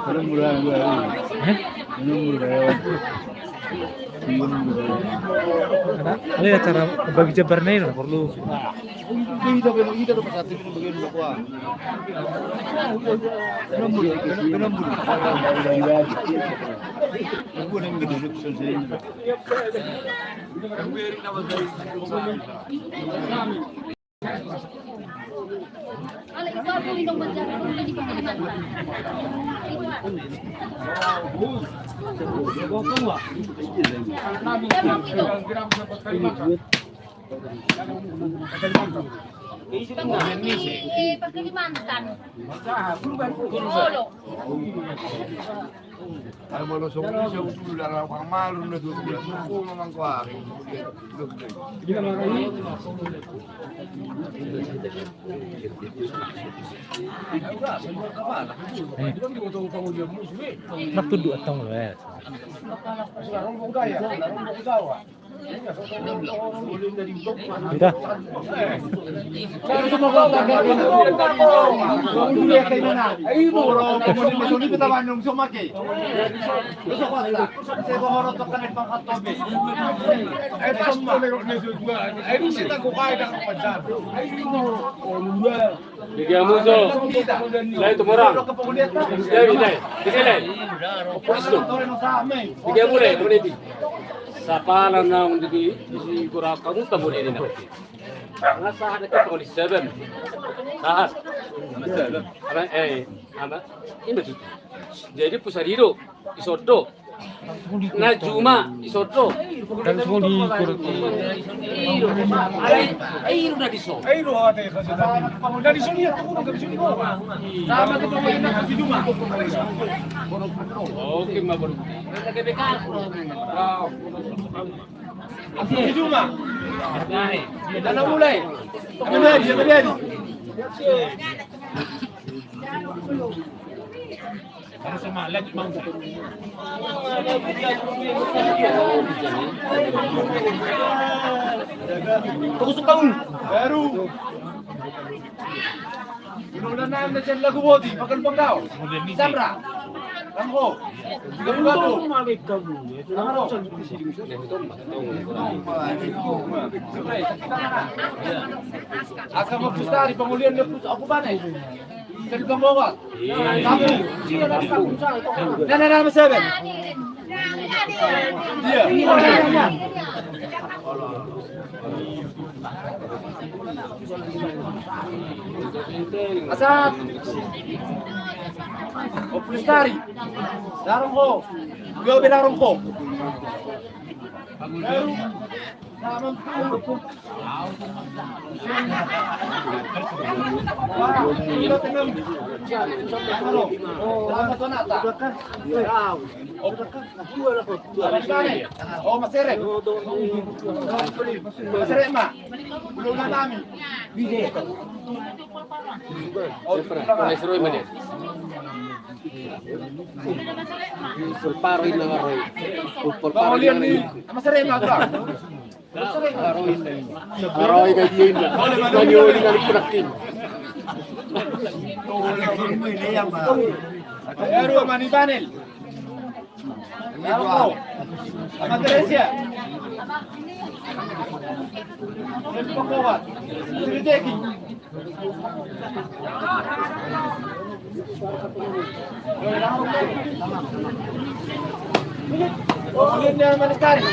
Belum mulai gue. Belum mulai. Ini acara bagi jabarnya ini perlu. Kita tuh pas itu begini udah kuat. Belum mulai. Gue yang duduk selesai. Kalau itu aku minum menjaga dulu di pengadilan. Kalimantan. Solo. Kalau mau langsung udah lapang malu udah tuh memang kuat. Nak duduk atau enggak? Kita. Bigyan mo so. Lain tumurang. Dai. Bigyan mo lang, tumuniti. Sa palan ng di kurang kamu tamo ni na. Nga sahad ka ko 7. Sahad. Ama. Imo tu. Jadi pusariro isodo. Na Juma isodo. Dan semua di kurti. Ay na diso. Dari sini ya tuh dari sini kok. Sama kita main di Juma. Oke, mabur. Di Juma. Dah mulai. Kemudian. Harus sama lagi mau. Terus tahun baru. Udah na dyan lagu boti, makan bangkaw. Sabra. Rambo. Gambado. Asa magpustari pangulian na ako ba na? Sa lubang bawat. Kamu. Na, masabi. Dia. Asap. Opustari. Larong ko. Gabi larong ko. Baru. Oh, maserek. Maserek mah. Belum nami. Bide. Oh, mulai seru ini. Sulparoy na ngaroy. Paulian ni. Maserek mah ka. Aroy kay yun. Kanyo ni nalipurakin. Baru mani panel. Ako. Ama Teresia. Yan po kawat. Siriteki. Ulit niya naman iskari.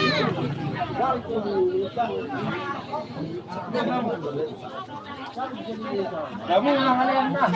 Kamu mahalayan na.